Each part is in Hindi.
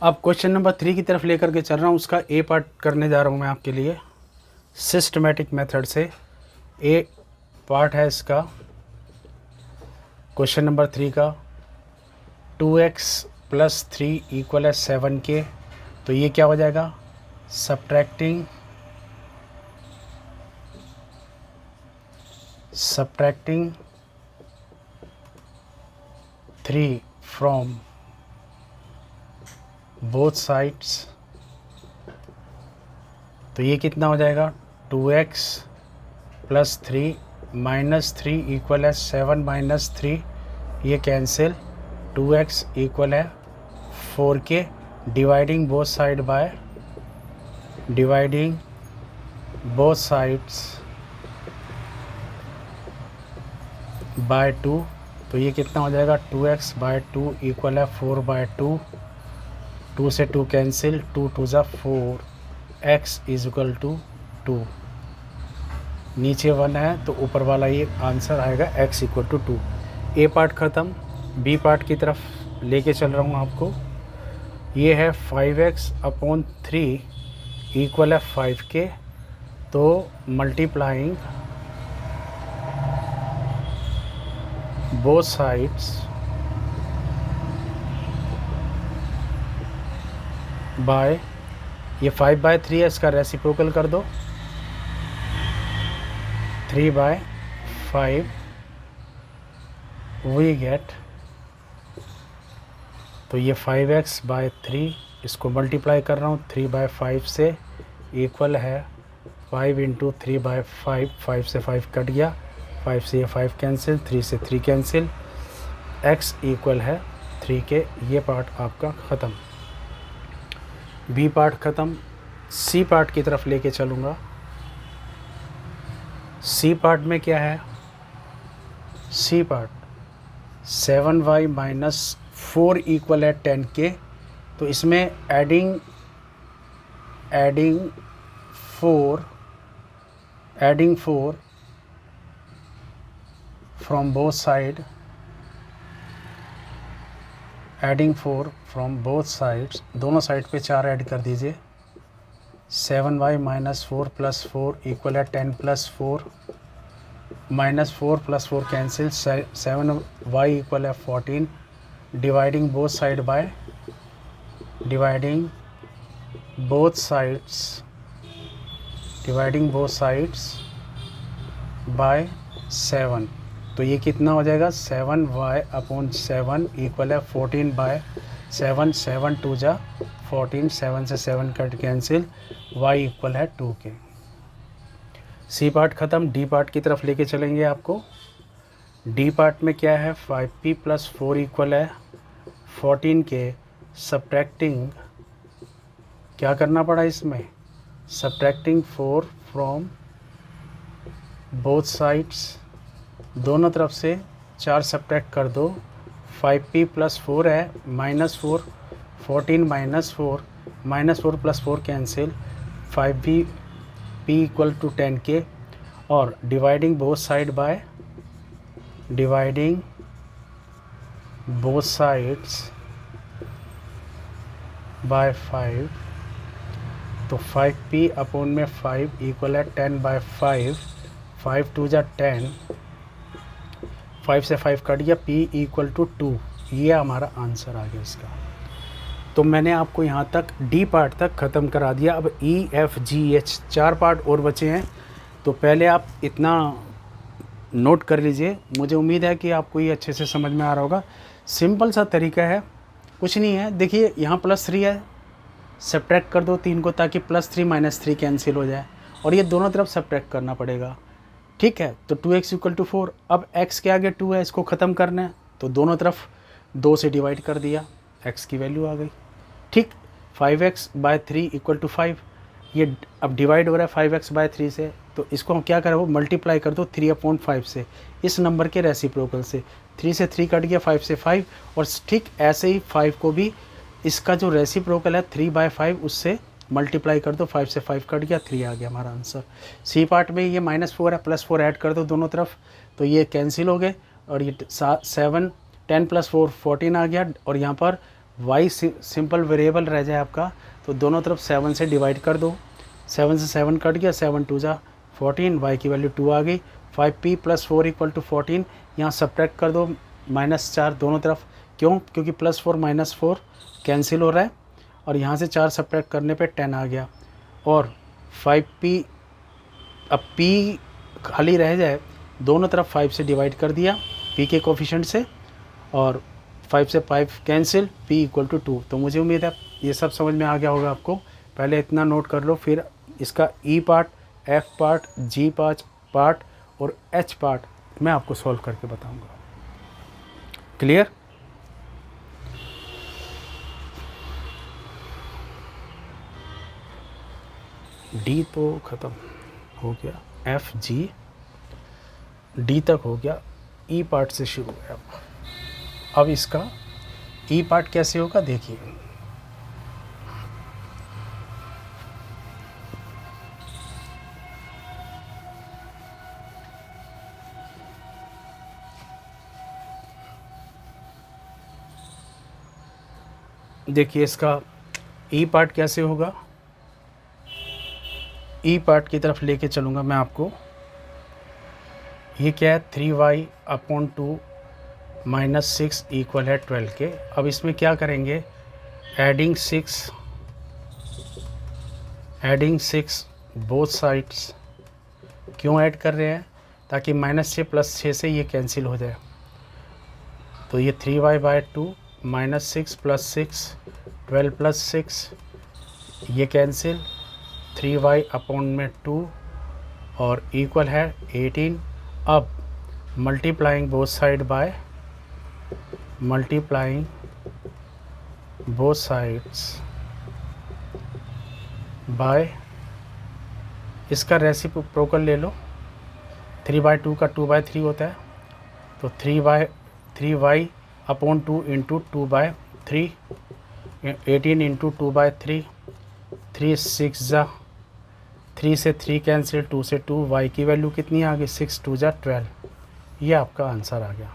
अब क्वेश्चन नंबर 3 की तरफ लेकर के चल रहा हूँ, उसका ए पार्ट करने जा रहा हूँ मैं आपके लिए सिस्टमेटिक मेथड से। ए पार्ट है इसका क्वेश्चन नंबर 3 का, 2x + 3 = 7k। तो ये क्या हो जाएगा, सब्ट्रैक्टिंग 3 फ्रॉम बोथ साइड्स। तो ये कितना हो जाएगा, 2x + 3 - 3 = 7 - 3, ये cancel, 2x = 4k, dividing both side by by 2। तो ये कितना हो जाएगा, 2x/2 = 4/2, 2 से 2 कैंसिल, 2 × 2 = 4, x = 2। नीचे 1 है तो ऊपर वाला ये आंसर आएगा x = 2। ए पार्ट ख़त्म, बी पार्ट की तरफ लेके चल रहा हूँ आपको। ये है 5x/3 = 5k। तो मल्टीप्लाइंग बोथ साइड्स बाय, ये 5/3 है, इसका रेसिप्रोकल कर दो, 3/5 वी गेट। तो ये 5x/3, इसको मल्टीप्लाई कर रहा हूँ 3/5 से, इक्वल है 5 × 3/5, 5 से 5 कट गया, 5 से ये 5 कैंसिल, 3 से 3 कैंसिल, x = 3k। ये पार्ट आपका ख़त्म, बी पार्ट ख़त्म। सी पार्ट की तरफ लेके चलूँगा। सी पार्ट में क्या है, सी पार्ट 7y - 4 = 10k। तो इसमें एडिंग 4 फ्रॉम बोथ साइड, दोनों साइड पे 4 ऐड कर दीजिए। 7y - 4 + 4 = 10 + 4, -4 + 4 cancel, 7y = 14, dividing both side bye 7। तो ये कितना हो जाएगा, 7y/7 = 14/7, 7 × 2 = 14, 7 से 7 cut cancel, y = 2k। C part ख़त्म, डी पार्ट की तरफ लेके चलेंगे आपको। डी पार्ट में क्या है, 5p + 4 = 14k। सब्ट्रैक्टिंग, क्या करना पड़ा इसमें, सब्ट्रैक्टिंग 4 फ्रॉम बोथ साइड्स, दोनों तरफ से 4 सब्ट्रैक्ट कर दो। 5p + 4 है, -4, 14 - 4, -4 + 4 कैंसिल, 5p = 10k। और डिवाइडिंग बोथ साइड बाय 5। तो 5p/5 = 10/5, 5 × 2 = 10, 5 से 5 कट गया, p = 2। ये हमारा आंसर आ गया इसका। तो मैंने आपको यहाँ तक डी पार्ट तक ख़त्म करा दिया। अब EFGH 4 पार्ट और बचे हैं। तो पहले आप इतना नोट कर लीजिए, मुझे उम्मीद है कि आपको ये अच्छे से समझ में आ रहा होगा। सिंपल सा तरीका है, कुछ नहीं है। देखिए यहाँ +3 है, सब्ट्रैक्ट कर दो 3 को, ताकि +3 - 3 कैंसिल हो जाए, और ये दोनों तरफ सब्ट्रैक्ट करना पड़ेगा, ठीक है। तो 2x = 4। अब x के आगे 2 है, इसको ख़त्म करना है, तो दोनों तरफ 2 से डिवाइड कर दिया, x की वैल्यू आ गई, ठीक। 5x/3 = 5, ये अब डिवाइड हो रहा है 5x/3 से, तो इसको हम क्या करें, वो मल्टीप्लाई कर दो 3/5 से, इस नंबर के रेसिप्रोकल से। 3 से 3 कट गया, 5 से 5, और ठीक ऐसे ही 5 को भी इसका जो रेसिप्रोकल है 3/5, उससे मल्टीप्लाई कर दो, 5 से 5 कट गया, 3 आ गया हमारा आंसर। सी पार्ट में ये -4 है, +4 ऐड कर दो दोनों तरफ, तो ये कैंसिल हो गए, और ये 7 10 + 4 14 आ गया, और यहाँ पर y सिंपल वेरिएबल रह जाए आपका, तो दोनों तरफ 7 से डिवाइड कर दो। 7 से 7 कट गया, 7 2 जा 14, y की वैल्यू 2 आ गई। 5p + 4 = 14, यहाँ सब्ट्रैक्ट कर दो -4 दोनों तरफ। क्यों? क्योंकि +4 -4 कैंसिल हो रहा है, और यहाँ से 4 सब्ट्रैक्ट करने पे 10 आ गया। और 5p, अब p खाली रह जाए, दोनों तरफ 5 से डिवाइड कर दिया p के कोफिशिएंट से, और 5 से 5 कैंसिल, p = 2। तो मुझे उम्मीद है ये सब समझ में आ गया होगा आपको। पहले इतना नोट कर लो, फिर इसका e part, f part, g part और h पार्ट मैं आपको सॉल्व करके बताऊंगा। क्लियर? d तो ख़त्म हो गया, f g d तक हो गया, e पार्ट से शुरू है। अब इसका e पार्ट कैसे होगा देखिए। देखिए इसका ई पार्ट कैसे होगा। ई पार्ट की तरफ लेके चलूँगा मैं आपको। ये क्या है, 3y/2 - 6 = 12 के। अब इसमें क्या करेंगे, एडिंग 6 बोथ साइड्स। क्यों ऐड कर रहे हैं? ताकि -6 + 6 से ये कैंसिल हो जाए। तो ये 3y/2 - 6 + 6 12 + 6 ये कैंसिल, 3y/2 और इक्वल है 18। अब multiplying both side bye, multiplying both sides bye, इसका रेसिप्रोकल ले लो। 3/2 का 2/3 होता है, तो 3y/2 × 2/3, 18 × 2/3, 3 6 जा 3 से 3 कैंसिल, 2 से 2, y की वैल्यू कितनी आ गई, 6 2 जा 12। ये आपका आंसर आ गया।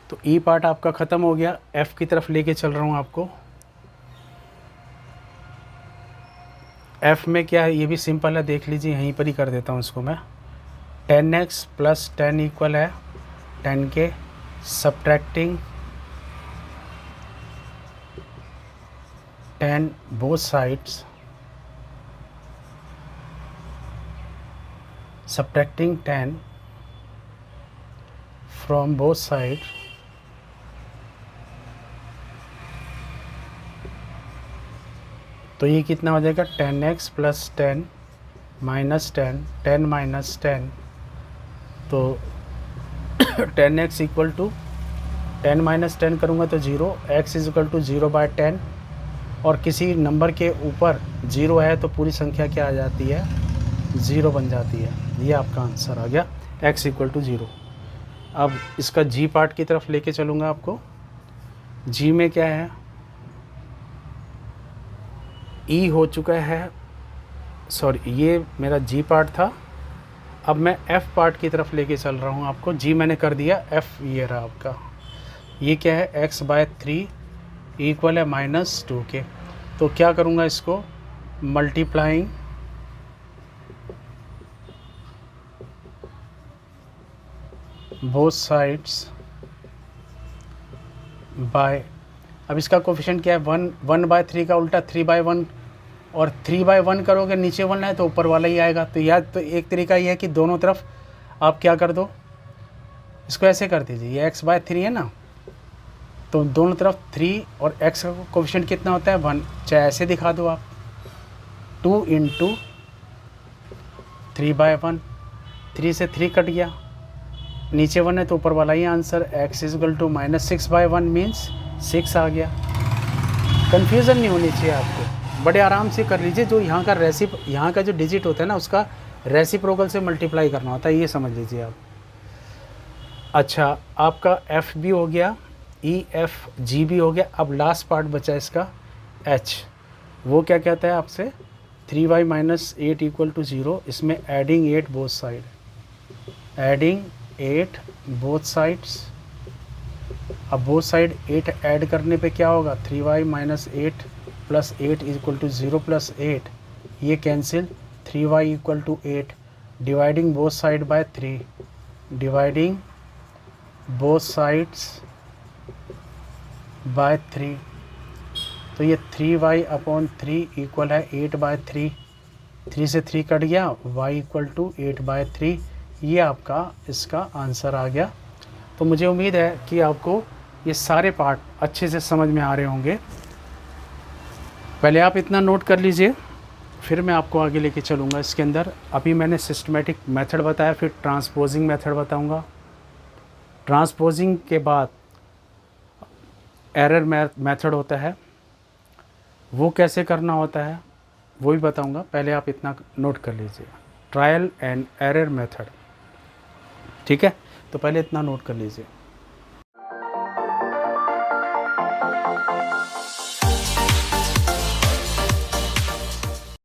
तो ई पार्ट आपका ख़त्म हो गया। f की तरफ लेके चल रहा हूँ आपको। f में क्या है, ये भी सिंपल है, देख लीजिए, यहीं पर ही कर देता हूँ इसको मैं। 10x + 10 इक्वल है 10 के, subtracting 10 both sides, subtracting 10 from both sides, तो ये कितना हो जाएगा, 10x + 10 - 10, 10 - 10, तो 10x = 10 - 10 करूँगा तो 0, x = 0/10, और किसी नंबर के ऊपर 0 है तो पूरी संख्या क्या आ जाती है, 0 बन जाती है। ये आपका आंसर आ गया, x = 0। अब इसका g पार्ट की तरफ लेके चलूँगा आपको। g में क्या है, e हो चुका है, सॉरी ये मेरा g पार्ट था। अब मैं f पार्ट की तरफ लेके चल रहा हूँ आपको। g मैंने कर दिया, f ये रहा आपका। ये क्या है, x/3 इक्वल है -2 के। तो क्या करूँगा इसको, मल्टीप्लाइंग बोथ साइड्स बाय, अब इसका कोफिशिएंट क्या है, 1/3 का उल्टा 3/1, और 3/1 करोगे नीचे 1 है तो ऊपर वाला ही आएगा। तो याद, तो एक तरीका ये है कि दोनों तरफ आप क्या कर दो, इसको ऐसे कर दीजिए, ये x/3 है ना, तो दोनों तरफ 3 और x का कोफिशिएंट कितना होता है, 1, चाहे ऐसे दिखा दो आप, 2 × 3/1, 3 से 3 कट गया, नीचे 1 है तो ऊपर वाला ही आंसर, x = -6/1 मीन्स 6 आ गया। कन्फ्यूज़न नहीं होनी चाहिए आपको, बड़े आराम से कर लीजिए। जो यहाँ का जो डिजिट होता है ना, उसका रेसिप्रोकल से मल्टीप्लाई करना होता है, ये समझ लीजिए आप। अच्छा, आपका f भी हो गया, e f g भी हो गया। अब लास्ट पार्ट बचा इसका h, वो क्या कहता है आपसे, 3y - 8 = 0। इसमें adding 8 both side, adding 8 both sides. अब बोथ साइड 8 ऐड करने पे क्या होगा, 3y minus 8 plus 8 equal to 0 plus 8, ये cancel, 3y equal to 8, dividing both side by 3, dividing both sides by 3, तो ये 3y अपॉन 3 इक्वल है 8/3, 3 से 3 कट गया, y इक्वल टू 8/3, ये आपका इसका आंसर आ गया। तो मुझे उम्मीद है कि आपको ये सारे पार्ट अच्छे से समझ में आ रहे होंगे। पहले आप इतना नोट कर लीजिए, फिर मैं आपको आगे लेके चलूँगा इसके अंदर। अभी मैंने सिस्टमेटिक मेथड बताया, फिर ट्रांसपोजिंग मेथड बताऊँगा। ट्रांसपोजिंग के बाद एरर मेथड होता है, वो कैसे करना होता है वो भी बताऊंगा। पहले आप इतना नोट कर लीजिए, ट्रायल एंड एरर मेथड, ठीक है। तो पहले इतना नोट कर लीजिए।